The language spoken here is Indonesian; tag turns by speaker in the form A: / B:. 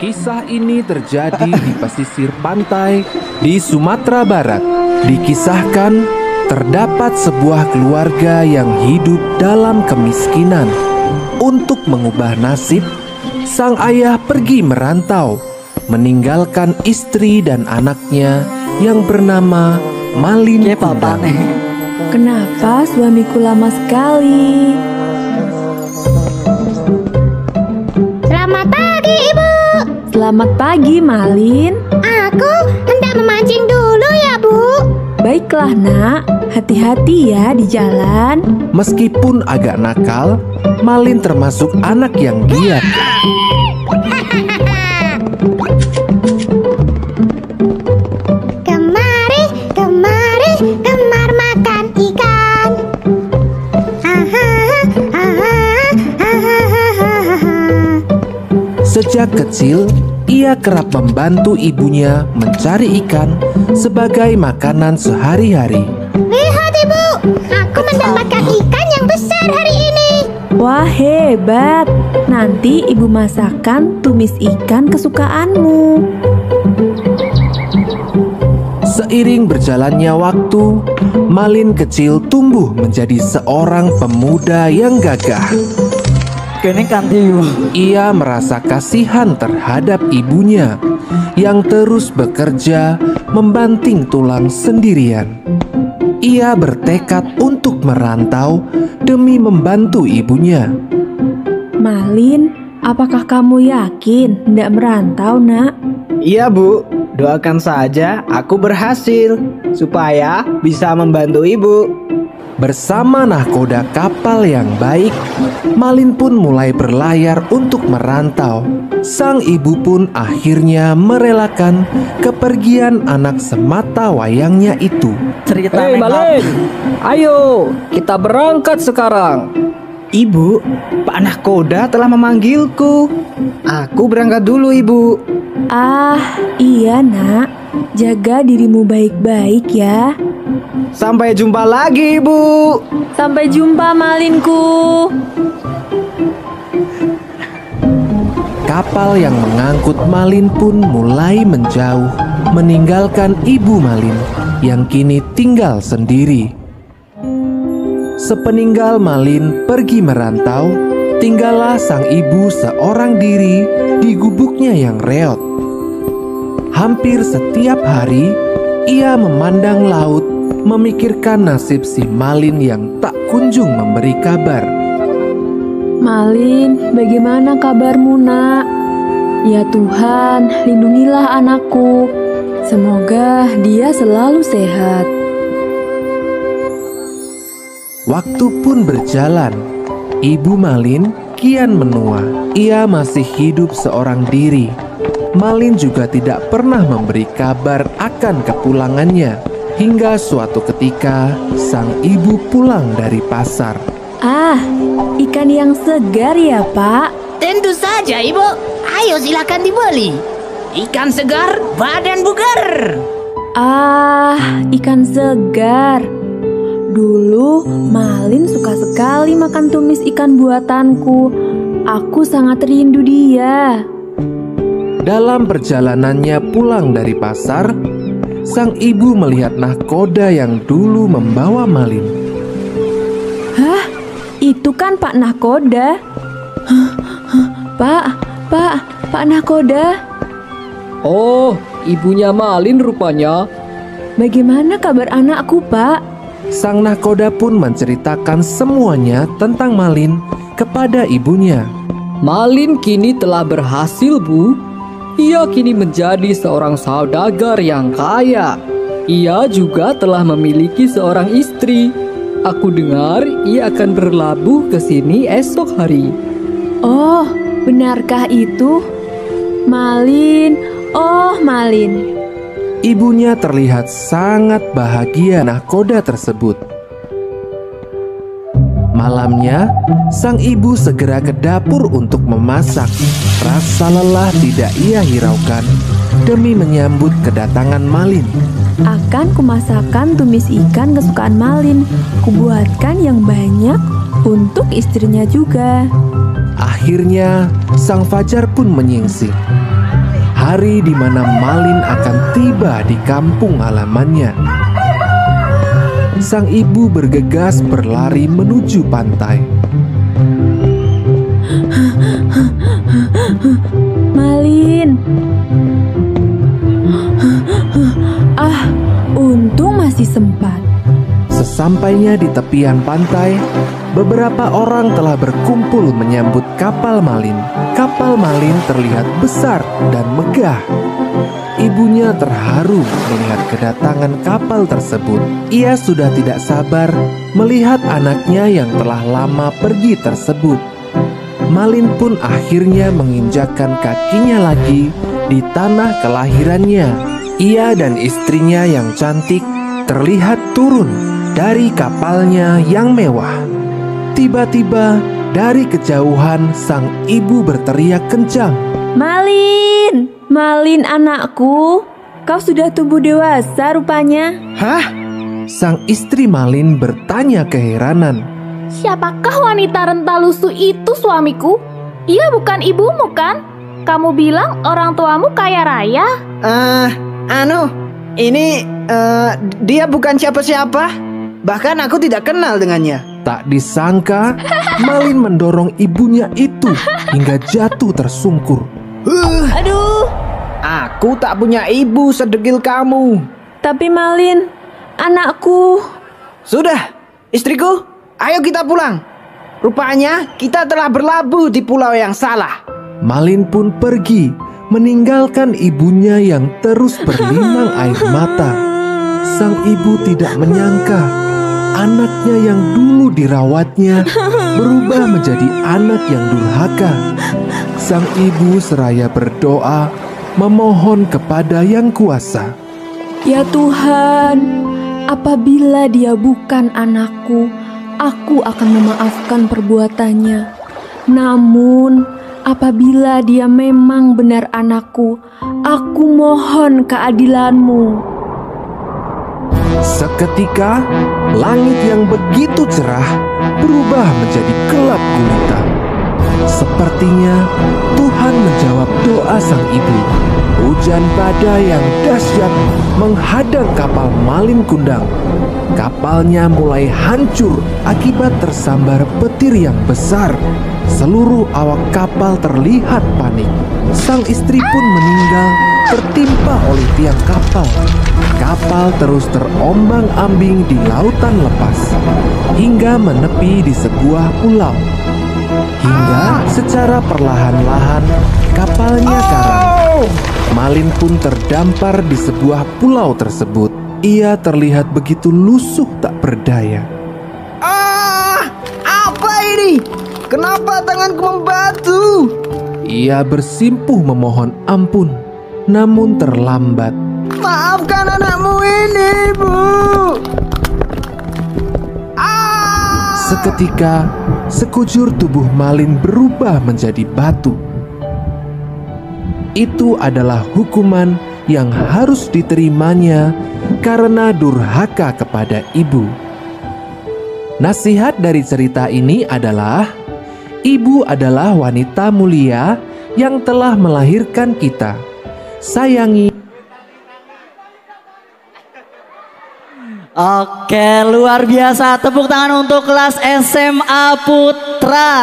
A: Kisah ini terjadi di pesisir pantai di Sumatera Barat. Dikisahkan terdapat sebuah keluarga yang hidup dalam kemiskinan. Untuk mengubah nasib, sang ayah pergi merantau, meninggalkan istri dan anaknya yang bernama Malin Kundang.
B: Kenapa suamiku lama sekali?
C: Selamat pagi, Ibu.
B: Selamat pagi, Malin.
C: Aku hendak memancing dulu ya, Bu.
B: Baiklah, Nak. Hati-hati ya di jalan.
A: Meskipun agak nakal, Malin termasuk anak yang giat.
C: Kemari, kemar makan ikan.
A: Sejak kecil, ia kerap membantu ibunya mencari ikan sebagai makanan sehari-hari.
C: Lihat, Ibu, aku mendapatkan ikan yang besar hari ini.
B: Wah, hebat. Nanti ibu masakan tumis ikan kesukaanmu.
A: Seiring berjalannya waktu, Malin kecil tumbuh menjadi seorang pemuda yang gagah. Ia merasa kasihan terhadap ibunya yang terus bekerja membanting tulang sendirian. Ia bertekad untuk merantau demi membantu ibunya.
B: Malin, apakah kamu yakin hendak merantau, Nak?
D: Iya, Bu. Doakan saja aku berhasil supaya bisa membantu Ibu.
A: Bersama nahkoda kapal yang baik, Malin pun mulai berlayar untuk merantau. Sang ibu pun akhirnya merelakan kepergian anak semata wayangnya itu.
E: Hei Malin, ayo kita berangkat sekarang.
D: Ibu, Pak Nahkoda telah memanggilku. Aku berangkat dulu, Ibu.
B: Ah, iya, Nak. Jaga dirimu baik-baik ya.
D: Sampai jumpa lagi, Ibu.
B: Sampai jumpa, Malinku.
A: Kapal yang mengangkut Malin pun mulai menjauh, meninggalkan ibu Malin yang kini tinggal sendiri. Sepeninggal Malin pergi merantau, tinggallah sang ibu seorang diri di gubuknya yang reot. Hampir setiap hari, ia memandang laut, memikirkan nasib si Malin yang tak kunjung memberi kabar.
B: Malin, bagaimana kabarmu, Nak? Ya Tuhan, lindungilah anakku. Semoga dia selalu sehat.
A: Waktu pun berjalan. Ibu Malin kian menua. Ia masih hidup seorang diri. Malin juga tidak pernah memberi kabar akan kepulangannya. Hingga suatu ketika, sang ibu pulang dari pasar.
B: Ah, ikan yang segar ya, Pak?
F: Tentu saja, Ibu. Ayo silakan dibeli. Ikan segar, badan bugar.
B: Ah, ikan segar. Dulu Malin suka sekali makan tumis ikan buatanku. Aku sangat rindu dia.
A: Dalam perjalanannya pulang dari pasar, sang ibu melihat nahkoda yang dulu membawa Malin.
B: Hah? Itu kan Pak Nahkoda. Pak Nahkoda.
E: Oh, ibunya Malin rupanya.
B: Bagaimana kabar anakku, Pak?
A: Sang nahkoda pun menceritakan semuanya tentang Malin kepada ibunya.
E: Malin kini telah berhasil, Bu. Ia kini menjadi seorang saudagar yang kaya. Ia juga telah memiliki seorang istri. Aku dengar ia akan berlabuh ke sini esok hari.
B: Oh, benarkah itu? Malin, oh Malin.
A: Ibunya terlihat sangat bahagia nahkoda tersebut. Malamnya, sang ibu segera ke dapur untuk memasak. Rasa lelah tidak ia hiraukan demi menyambut kedatangan Malin.
B: Akan kumasakan tumis ikan kesukaan Malin. Kubuatkan yang banyak untuk istrinya juga.
A: Akhirnya, sang fajar pun menyingsing. hari di mana Malin akan tiba di kampung halamannya. Sang ibu bergegas berlari menuju pantai.
B: Malin. Untung masih sempat.
A: Sesampainya di tepian pantai, beberapa orang telah berkumpul menyambut kapal Malin. Kapal Malin terlihat besar dan megah. Ibunya terharu melihat kedatangan kapal tersebut. Ia sudah tidak sabar melihat anaknya yang telah lama pergi tersebut. Malin pun akhirnya menginjakkan kakinya lagi di tanah kelahirannya. Ia dan istrinya yang cantik terlihat turun dari kapalnya yang mewah. Tiba-tiba dari kejauhan sang ibu berteriak kencang.
B: Malin, Malin anakku, kau sudah tumbuh dewasa rupanya.
D: Hah?
A: Sang istri Malin bertanya keheranan.
C: Siapakah wanita renta lusuh itu suamiku? Ia bukan ibumu kan? Kamu bilang orang tuamu kaya raya.
D: Dia bukan siapa-siapa. Bahkan aku tidak kenal dengannya.
A: Tak disangka, Malin mendorong ibunya itu hingga jatuh tersungkur.
B: Aduh.
D: Aku tak punya ibu sedegil kamu.
B: Tapi Malin, anakku.
D: Sudah, istriku, ayo kita pulang. Rupanya kita telah berlabuh di pulau yang salah.
A: Malin pun pergi, meninggalkan ibunya yang terus berlinang air mata. Sang ibu tidak menyangka anaknya yang dulu dirawatnya berubah menjadi anak yang durhaka. Sang ibu seraya berdoa memohon kepada Yang Kuasa.
B: Ya Tuhan, apabila dia bukan anakku, aku akan memaafkan perbuatannya. Namun, apabila dia memang benar anakku, aku mohon keadilanmu.
A: Seketika, langit yang begitu cerah berubah menjadi gelap gulita. Sepertinya Tuhan menjawab doa sang ibu. Hujan badai yang dahsyat menghadang kapal Malin Kundang. Kapalnya mulai hancur akibat tersambar petir yang besar. Seluruh awak kapal terlihat panik. Sang istri pun meninggal tertimpa oleh tiang kapal. Kapal terus terombang-ambing di lautan lepas hingga menepi di sebuah pulau. Hingga secara perlahan-lahan kapalnya karam. Malin pun terdampar di sebuah pulau tersebut. Ia terlihat begitu lusuh tak berdaya.
D: Apa ini? Kenapa tanganku membatu?
A: Ia bersimpuh memohon ampun, namun terlambat.
D: Maafkan anakmu ini, Bu.
A: Seketika, sekujur tubuh Malin berubah menjadi batu. Itu adalah hukuman yang harus diterimanya karena durhaka kepada ibu. Nasihat dari cerita ini adalah, ibu adalah wanita mulia yang telah melahirkan kita. Sayangi.
G: Oke, luar biasa. Tepuk tangan untuk kelas SMA Putra.